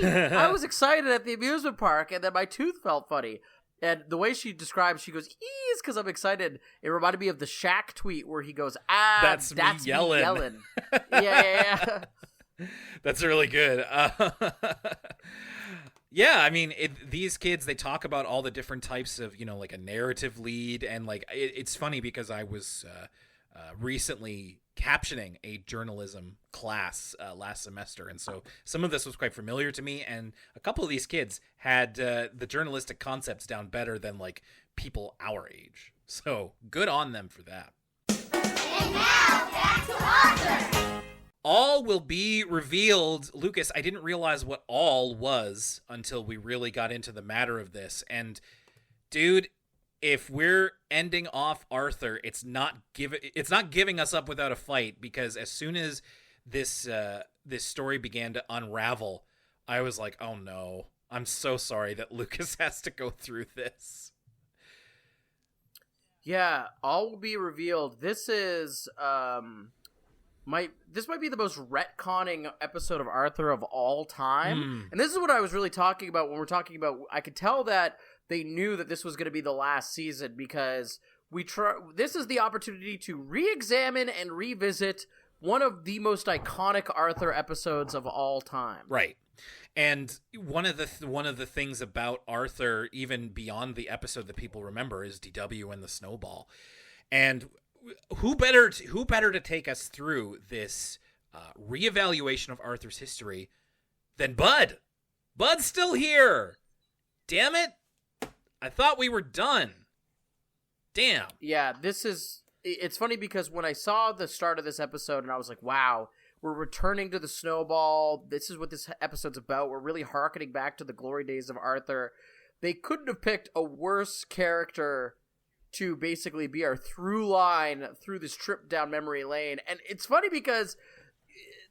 I was excited at the amusement park, and then my tooth felt funny. And the way she describes, she goes, is because I'm excited. It reminded me of the Shaq tweet where he goes, that's me yelling. Yeah. That's really good. Yeah, I mean, these kids, they talk about all the different types of, like a narrative lead. And like, it's funny because I was recently captioning a journalism class last semester, and so some of this was quite familiar to me, and a couple of these kids had the journalistic concepts down better than like people our age, so good on them for that. And now, back to Arthur. All will be revealed. Lucas, I didn't realize what all was until we really got into the matter of this, and dude, if we're ending off Arthur, it's not giving us up without a fight, because as soon as this story began to unravel, I was like, oh no, I'm so sorry that Lucas has to go through this. Yeah, all will be revealed. This is this might be the most retconning episode of Arthur of all time. And this is what I was really talking about when we're talking about, I could tell that they knew that this was going to be the last season, because this is the opportunity to re-examine and revisit one of the most iconic Arthur episodes of all time. Right. And one of the things about Arthur, even beyond the episode that people remember, is DW and the snowball. And who better to take us through this reevaluation of Arthur's history than Bud? Bud's still here. Damn it. I thought we were done. Damn. Yeah, it's funny because when I saw the start of this episode and I was like, wow, we're returning to the snowball. This is what this episode's about. We're really hearkening back to the glory days of Arthur. they couldn't have picked a worse character to basically be our through line through this trip down memory lane. And it's funny because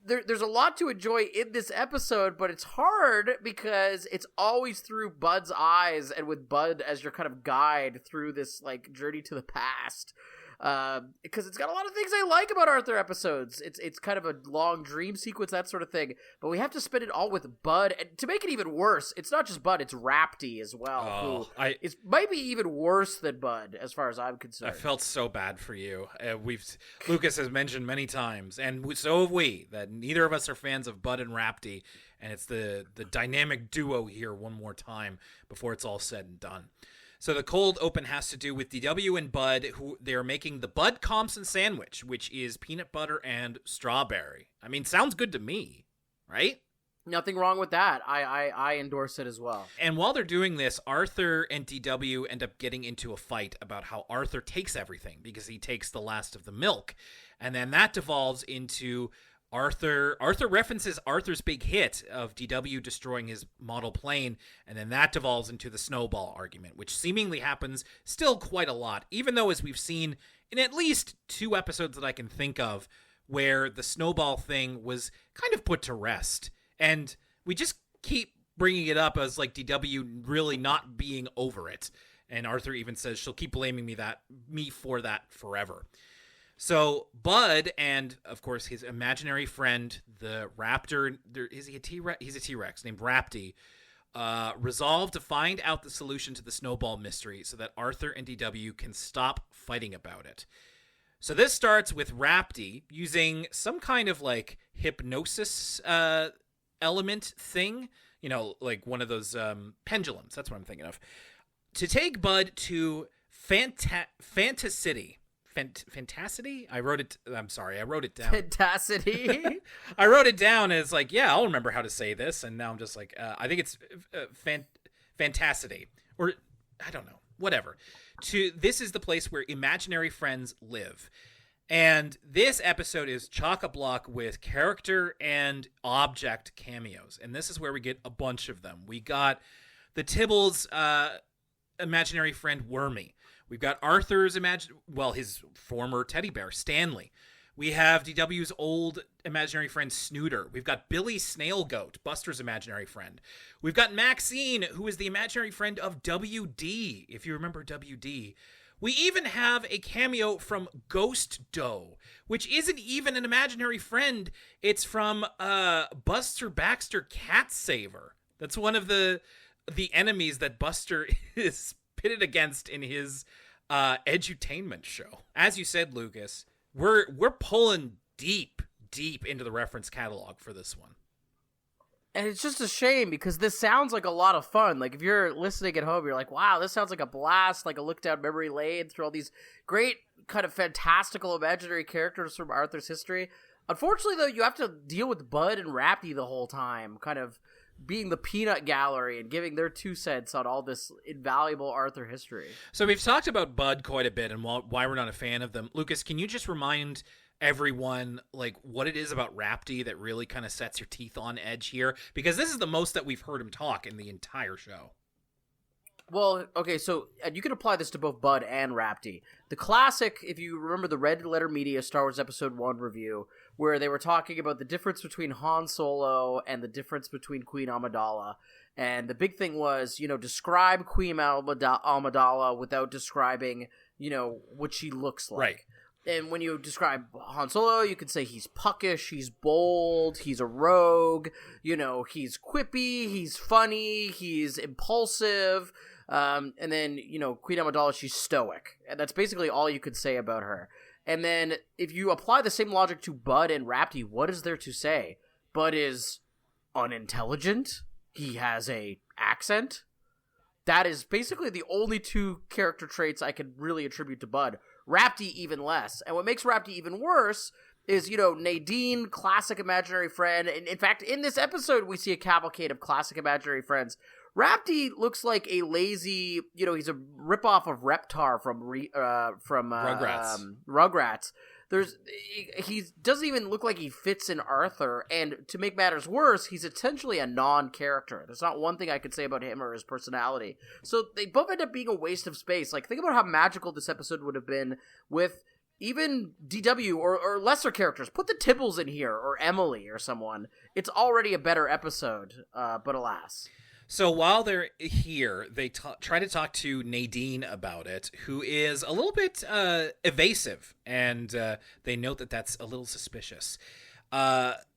there's a lot to enjoy in this episode, but it's hard because it's always through Bud's eyes and with Bud as your kind of guide through this like journey to the past. Because it's got a lot of things I like about Arthur episodes. It's kind of a long dream sequence, that sort of thing. But we have to spend it all with Bud, and to make it even worse, it's not just Bud; it's Rapti as well. It might be even worse than Bud, as far as I'm concerned. I felt so bad for you. Lucas has mentioned many times, and so have we, that neither of us are fans of Bud and Rapti, and it's the dynamic duo here one more time before it's all said and done. So the cold open has to do with DW and Bud, who they're making the Bud Compson sandwich, which is peanut butter and strawberry. I mean, sounds good to me, right? Nothing wrong with that. I endorse it as well. And while they're doing this, Arthur and DW end up getting into a fight about how Arthur takes everything because he takes the last of the milk. And then that devolves into Arthur references Arthur's big hit of DW destroying his model plane, and then that devolves into the snowball argument, which seemingly happens still quite a lot, even though, as we've seen in at least 2 episodes that I can think of, where the snowball thing was kind of put to rest. And we just keep bringing it up as like DW really not being over it. And Arthur even says she'll keep blaming me for that forever. So Bud and, of course, his imaginary friend, the raptor, is he a T-Rex? He's a T-Rex named Rapti, resolve to find out the solution to the snowball mystery so that Arthur and DW can stop fighting about it. So this starts with Rapti using some kind of like hypnosis element thing, like one of those pendulums. That's what I'm thinking of. To take Bud to Fantasity. Fantasity? I wrote it down. Fantasity? I wrote it down and it's like, yeah, I'll remember how to say this. And now I'm just like, I think it's Fantasity. Or, I don't know. Whatever. This is the place where imaginary friends live. And this episode is chock-a-block with character and object cameos. And this is where we get a bunch of them. We got the Tibble's imaginary friend Wormy. We've got Arthur's his former teddy bear, Stanley. We have DW's old imaginary friend, Snooter. We've got Billy Snailgoat, Buster's imaginary friend. We've got Maxine, who is the imaginary friend of WD, if you remember WD. We even have a cameo from Ghost Doe, which isn't even an imaginary friend. It's from Buster Baxter Cat Saver. That's one of the enemies that Buster is pitted against in his edutainment show. As you said, Lucas, we're pulling deep into the reference catalog for this one. And it's just a shame because this sounds like a lot of fun. Like if you're listening at home, you're like, wow, this sounds like a blast, like a look down memory lane through all these great kind of fantastical imaginary characters from Arthur's history. Unfortunately, though, you have to deal with Bud and Rapti the whole time, kind of being the peanut gallery and giving their 2 cents on all this invaluable Arthur history. So we've talked about Bud quite a bit and why we're not a fan of them. Lucas, can you just remind everyone like what it is about Rapti that really kind of sets your teeth on edge here? Because this is the most that we've heard him talk in the entire show. Well, okay, so you can apply this to both Bud and Rapti. The classic, if you remember the Red Letter Media Star Wars Episode 1 review, where they were talking about the difference between Han Solo and the difference between Queen Amidala. And the big thing was, describe Queen Amidala without describing, what she looks like. Right. And when you describe Han Solo, you could say he's puckish, he's bold, he's a rogue, he's quippy, he's funny, he's impulsive. And then, Queen Amidala, she's stoic. And that's basically all you could say about her. And then if you apply the same logic to Bud and Rapti, what is there to say? Bud is unintelligent. He has a accent. That is basically the only 2 character traits I could really attribute to Bud. Rapti even less. And what makes Rapti even worse is, Nadine, classic imaginary friend. And in fact, in this episode, we see a cavalcade of classic imaginary friends. Rapti looks like a lazy, he's a ripoff of Reptar from Rugrats. he doesn't even look like he fits in Arthur, and to make matters worse, he's essentially a non-character. There's not one thing I could say about him or his personality. So they both end up being a waste of space. Like, think about how magical this episode would have been with even DW or lesser characters. Put the Tibbles in here, or Emily or someone. It's already a better episode, but alas. So while they're here, they try to talk to Nadine about it, who is a little bit evasive, and they note that that's a little suspicious.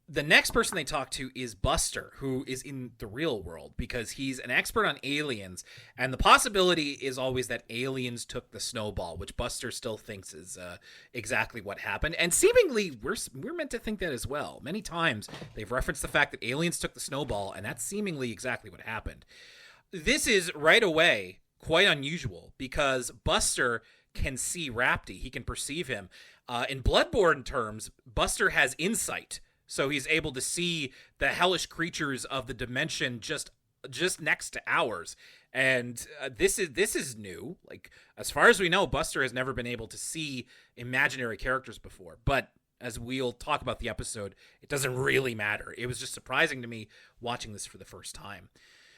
The next person they talk to is Buster, who is in the real world, because he's an expert on aliens, and the possibility is always that aliens took the snowball, which Buster still thinks is exactly what happened. And seemingly, we're meant to think that as well. Many times, they've referenced the fact that aliens took the snowball, and that's seemingly exactly what happened. This is, right away, quite unusual, because Buster can see Rapti. He can perceive him. In Bloodborne terms, Buster has insight. So he's able to see the hellish creatures of the dimension just next to ours. And this is new. Like, as far as we know, Buster has never been able to see imaginary characters before. But as we'll talk about the episode, it doesn't really matter. It was just surprising to me watching this for the first time.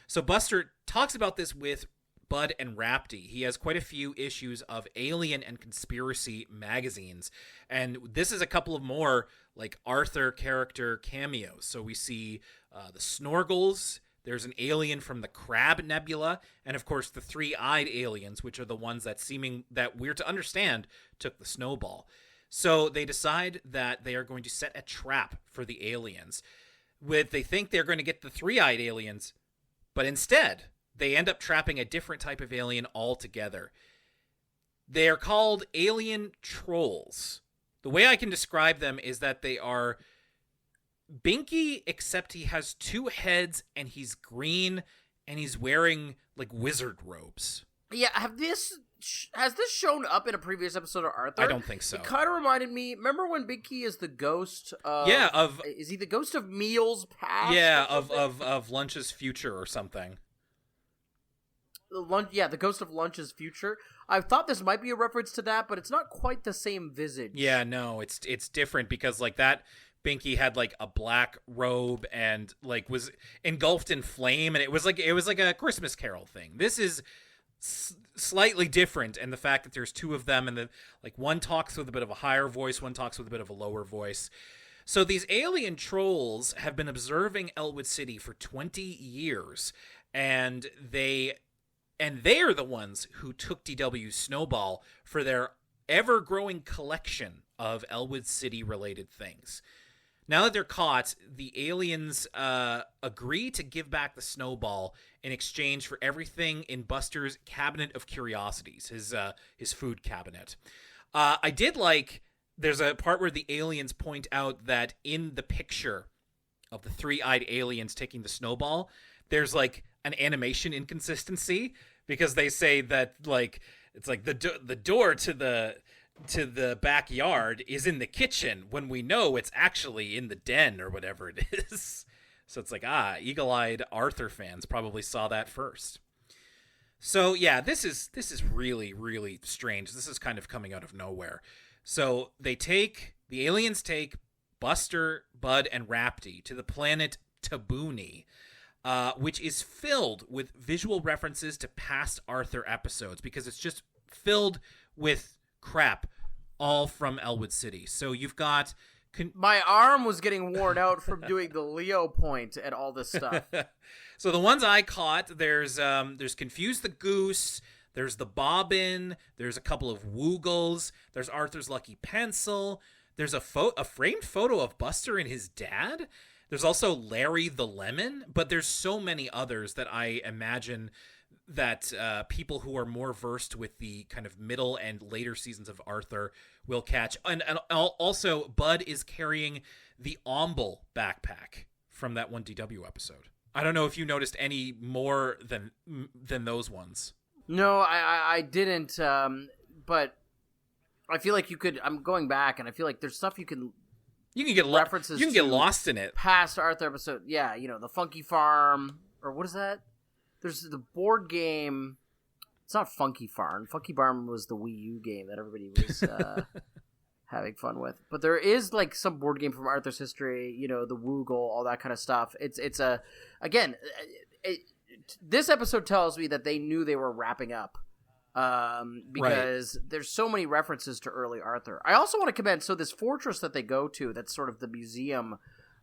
So Buster talks about this with Bud and Rapti. He has quite a few issues of Alien and Conspiracy magazines, and this is a couple of more like Arthur character cameos. So we see the Snorgels, there's an alien from the Crab Nebula, and of course the three-eyed aliens, which are the ones that we're to understand took the snowball. So they decide that they are going to set a trap for the aliens. They think they're going to get the three-eyed aliens, but instead they end up trapping a different type of alien altogether. They are called alien trolls. The way I can describe them is that they are Binky, except he has two heads and he's green and he's wearing like wizard robes. Yeah, has this shown up in a previous episode of Arthur? I don't think so. It kind of reminded me. Remember when Binky is the ghost of? Yeah, is he the ghost of Meal's past? Yeah, of Lunch's future or something. The ghost of Lunch's future. I thought this might be a reference to that, but it's not quite the same visage. Yeah, no, it's different because like that Binky had like a black robe and like was engulfed in flame, and it was like a Christmas Carol thing. This is slightly different, and the fact that there's two of them, and the like one talks with a bit of a higher voice, one talks with a bit of a lower voice. So these alien trolls have been observing Elwood City for 20 years, and they are the ones who took DW's snowball for their ever-growing collection of Elwood City-related things. Now that they're caught, the aliens agree to give back the snowball in exchange for everything in Buster's cabinet of curiosities, his food cabinet. I did like, there's a part where the aliens point out that in the picture of the three-eyed aliens taking the snowball, there's like an animation inconsistency, because they say that like it's like the door to the backyard is in the kitchen when we know it's actually in the den or whatever it is. So it's like, eagle-eyed Arthur fans probably saw that first. So yeah, this is really, really strange. This is kind of coming out of nowhere. So the aliens take Buster, Bud, and Rapti to the planet Tabuni, which is filled with visual references to past Arthur episodes, because it's just filled with crap all from Elwood City. So you've got... My arm was getting worn out from doing the Leo point and all this stuff. So the ones I caught, there's Confuse the Goose, there's the Bobbin, there's a couple of Woogles, there's Arthur's Lucky Pencil, there's a framed photo of Buster and his dad. There's also Larry the Lemon, but there's so many others that I imagine that people who are more versed with the kind of middle and later seasons of Arthur will catch. And also, Bud is carrying the Omble backpack from that one DW episode. I don't know if you noticed any more than those ones. No, I didn't, but I feel like you could... I'm going back, and I feel like there's stuff you can get references. You can get lost in it. Past Arthur episode, yeah, the Funky Farm, or what is that? There's the board game. It's not Funky Farm. Funky Farm was the Wii U game that everybody was. having fun with. But there is like some board game from Arthur's history, the Woogle, all that kind of stuff. This episode tells me that they knew they were wrapping up. Because there's so many references to early Arthur. I also want to commend, so this fortress that they go to, that's sort of the museum,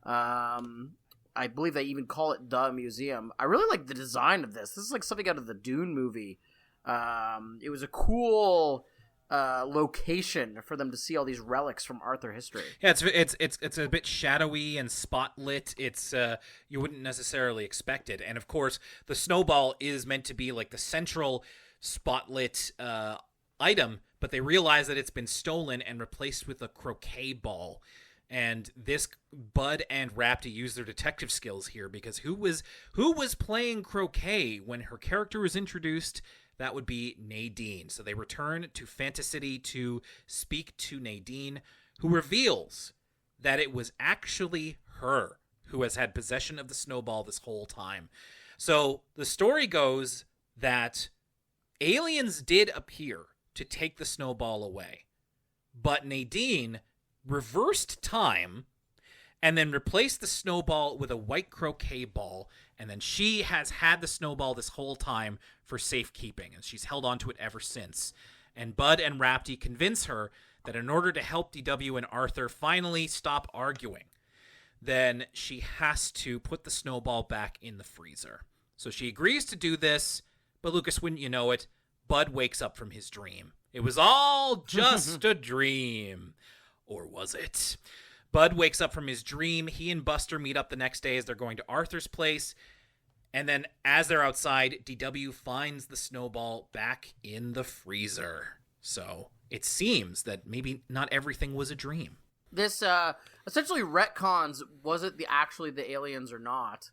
I believe they even call it the museum. I really like the design of this. This is like something out of the Dune movie. It was a cool location for them to see all these relics from Arthur history. Yeah, it's a bit shadowy and spotlit. It's you wouldn't necessarily expect it. And of course, the snowball is meant to be like the central spotlit item, but they realize that it's been stolen and replaced with a croquet ball. And this Bud and Rapti use their detective skills here, because who was playing croquet when her character was introduced? That would be Nadine. So they return to Fantasy to speak to Nadine, who reveals that it was actually her who has had possession of the snowball this whole time. So the story goes that aliens did appear to take the snowball away, but Nadine reversed time and then replaced the snowball with a white croquet ball, and then she has had the snowball this whole time for safekeeping, and she's held onto it ever since. And Bud and Rapti convince her that in order to help DW and Arthur finally stop arguing, then she has to put the snowball back in the freezer. So she agrees to do this, but Lucas, wouldn't you know it, Bud wakes up from his dream. It was all just a dream. Or was it? Bud wakes up from his dream. He and Buster meet up the next day as they're going to Arthur's place. And then as they're outside, DW finds the snowball back in the freezer. So it seems that maybe not everything was a dream. This essentially retcons, was it actually the aliens or not?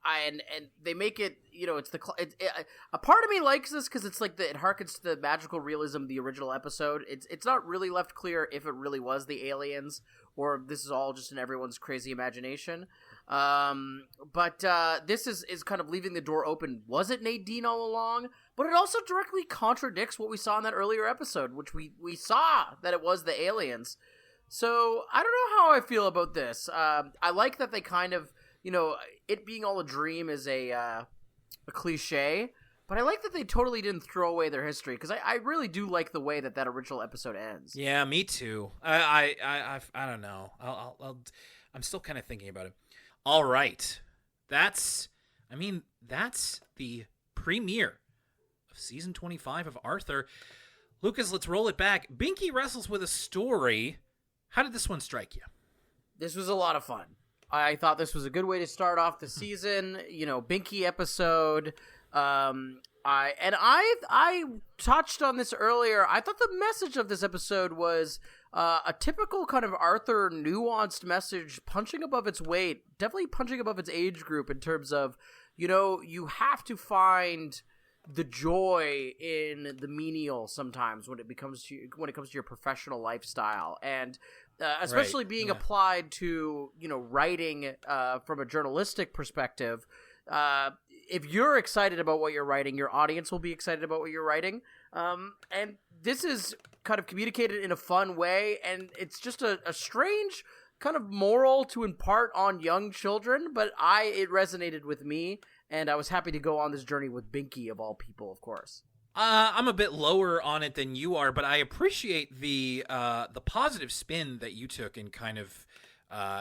And they make it, it's a part of me likes this because it's like it harkens to the magical realism of the original episode. It's not really left clear if it really was the aliens or this is all just in everyone's crazy imagination. But this is kind of leaving the door open. Was it Nadine all along? But it also directly contradicts what we saw in that earlier episode, which we saw that it was the aliens. So I don't know how I feel about this. I like that they kind of, it being all a dream is a cliche, but I like that they totally didn't throw away their history, because I really do like the way that original episode ends. Yeah, me too. I don't know. I'm still kind of thinking about it. All right, that's the premiere of season 25 of Arthur. Lucas, let's roll it back. Binky Wrestles with a Story. How did this one strike you? This was a lot of fun. I thought this was a good way to start off the season, Binky episode. I touched on this earlier. I thought the message of this episode was a typical kind of Arthur nuanced message, punching above its weight, definitely punching above its age group in terms of, you have to find the joy in the menial sometimes when it comes to your professional lifestyle, and especially being applied to writing from a journalistic perspective. If you're excited about what you're writing, your audience will be excited about what you're writing, and this is kind of communicated in a fun way, and it's just a strange kind of moral to impart on young children, but it resonated with me. And I was happy to go on this journey with Binky, of all people, of course. I'm a bit lower on it than you are, but I appreciate the positive spin that you took in kind of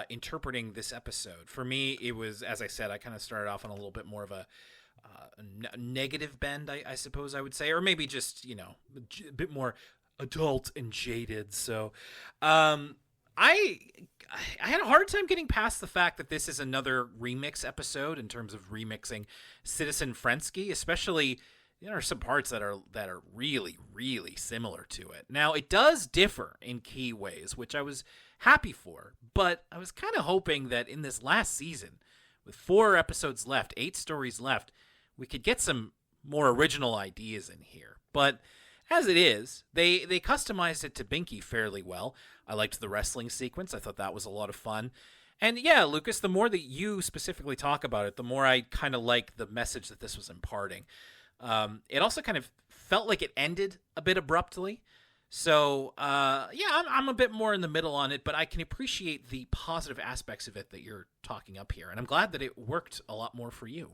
interpreting this episode. For me, it was, as I said, I kind of started off on a little bit more of a negative bend, I suppose I would say, or maybe just, a bit more adult and jaded. So I had a hard time getting past the fact that this is another remix episode in terms of remixing Citizen Frensky, especially there are some parts that are really, really similar to it. Now, it does differ in key ways, which I was happy for, but I was kind of hoping that in this last season, with 4 episodes left, 8 stories left, we could get some more original ideas in here. But as it is, they customized it to Binky fairly well. I liked the wrestling sequence. I thought that was a lot of fun. And yeah, Lucas, the more that you specifically talk about it, the more I kind of like the message that this was imparting. It also kind of felt like it ended a bit abruptly. So, yeah, I'm a bit more in the middle on it, but I can appreciate the positive aspects of it that you're talking up here, and I'm glad that it worked a lot more for you.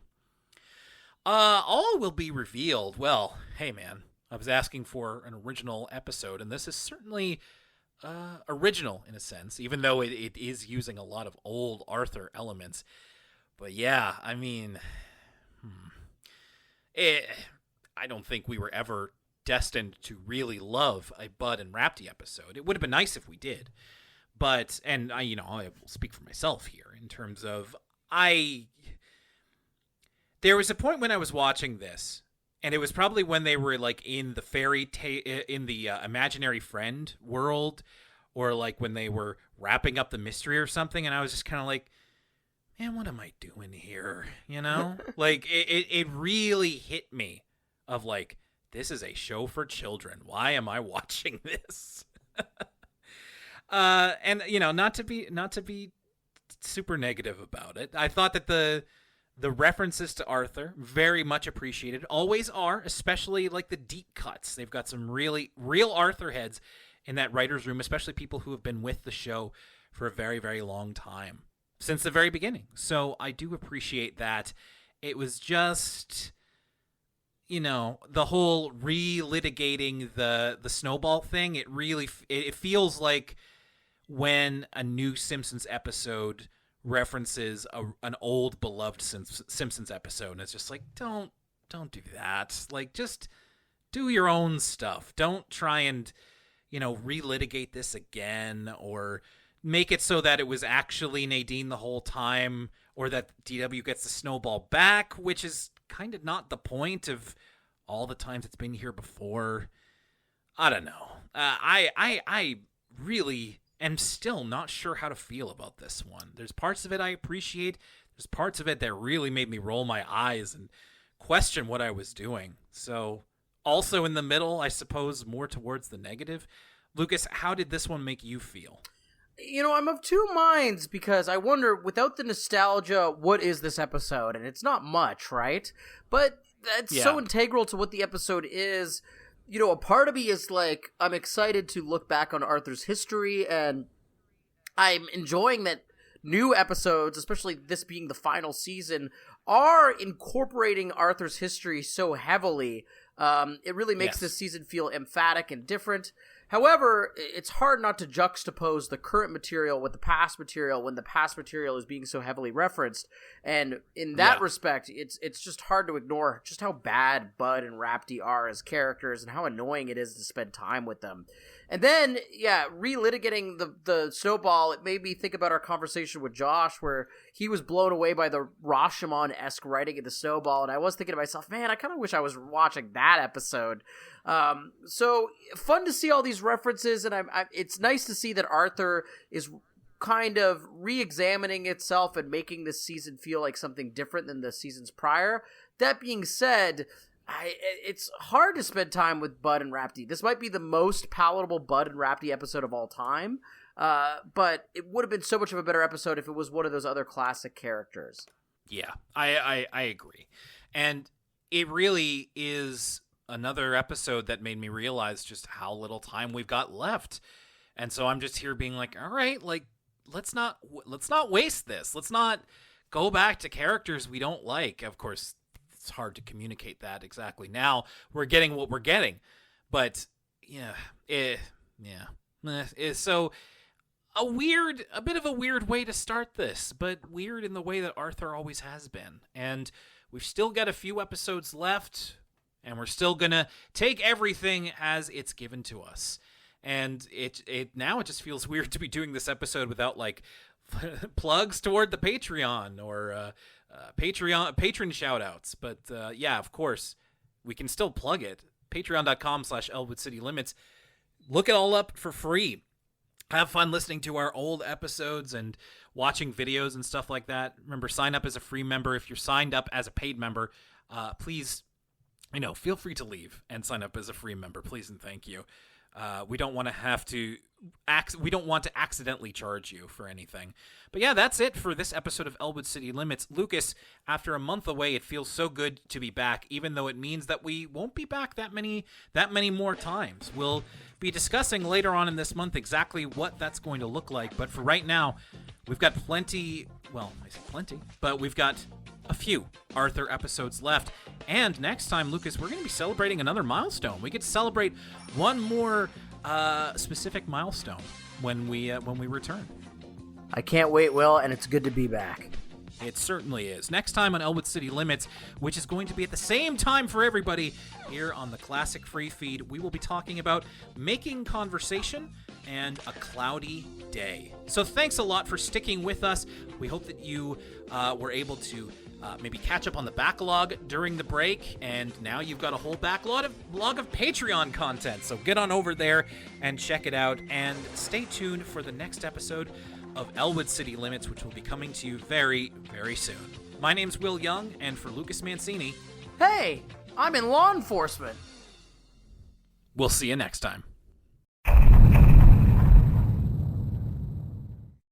All will be revealed. Well, hey, man, I was asking for an original episode, and this is certainly original in a sense, even though it is using a lot of old Arthur elements. But yeah, I mean, I don't think we were ever destined to really love a Bud and Rapti episode. It would have been nice if we did. But, and I will speak for myself here in terms of, there was a point when I was watching this, and it was probably when they were like in the in the imaginary friend world, or like when they were wrapping up the mystery or something, and I was just kind of like, man, what am I doing here? Like it really hit me of like, this is a show for children. Why am I watching this? And not to be super negative about it, I thought that the references to Arthur, very much appreciated, always are, especially like the deep cuts. They've got some really real Arthur heads in that writer's room, especially people who have been with the show for a very, very long time, since the very beginning. So I do appreciate that. It was just, the whole relitigating the snowball thing, it feels like when a new Simpsons episode references an old beloved Simpsons episode, and it's just like, don't do that. Like, just do your own stuff. Don't try and relitigate this again, or make it so that it was actually Nadine the whole time, or that DW gets the snowball back, which is kind of not the point of all the times it's been here before. I don't know. I really am still not sure how to feel about this one. There's parts of it I appreciate. There's parts of it that really made me roll my eyes and question what I was doing. So, also in the middle, I suppose, more towards the negative. Lucas, how did this one make you feel? I'm of two minds, because I wonder, without the nostalgia, what is this episode? And it's not much, right? But that's so integral to what the episode is. A part of me is like, I'm excited to look back on Arthur's history, and I'm enjoying that new episodes, especially this being the final season, are incorporating Arthur's history so heavily. It really makes this season feel emphatic and different. However, it's hard not to juxtapose the current material with the past material when the past material is being so heavily referenced. And in that respect, it's just hard to ignore just how bad Bud and Rapti are as characters and how annoying it is to spend time with them. And then, relitigating the snowball, it made me think about our conversation with Josh, where he was blown away by the Rashomon-esque writing of the snowball, and I was thinking to myself, man, I kind of wish I was watching that episode. So fun to see all these references, and it's nice to see that Arthur is kind of re-examining itself and making this season feel like something different than the seasons prior. That being said, it's hard to spend time with Bud and Rapti. This might be the most palatable Bud and Rapti episode of all time, but it would have been so much of a better episode if it was one of those other classic characters. Yeah, I agree. And it really is another episode that made me realize just how little time we've got left. And so I'm just here being like, all right, like, let's not waste this. Let's not go back to characters we don't like. Of course, it's hard to communicate that exactly now. We're getting what we're getting. But so a bit of a weird way to start this, but weird in the way that Arthur always has been. And we've still got a few episodes left, and we're still gonna take everything as it's given to us. And it now just feels weird to be doing this episode without like plugs toward the Patreon or patron shout outs. But of course, we can still plug it. Patreon.com/Elwood City Limits. Look it all up for free. Have fun listening to our old episodes and watching videos and stuff like that. Remember, sign up as a free member. If you're signed up as a paid member, please, feel free to leave and sign up as a free member, please and thank you. We don't want to have to. We don't want to accidentally charge you for anything. But yeah, that's it for this episode of Elwood City Limits. Lucas, after a month away, it feels so good to be back, even though it means that we won't be back that many more times. We'll be discussing later on in this month exactly what that's going to look like. But for right now, we've got plenty. Well, I say plenty, but we've got a few Arthur episodes left. And next time, Lucas, we're going to be celebrating another milestone. We get to celebrate one more specific milestone when we return. I can't wait, Will, and it's good to be back. It certainly is. Next time on Elwood City Limits, which is going to be at the same time for everybody here on the Classic Free Feed, we will be talking about making conversation and a cloudy day. So thanks a lot for sticking with us. We hope that you were able to maybe catch up on the backlog during the break, and now you've got a whole backlog of Patreon content. So get on over there and check it out, and stay tuned for the next episode of Elwood City Limits, which will be coming to you very, very soon. My name's Will Young, and for Lucas Mancini, Hey, I'm in law enforcement. we'll see you next time.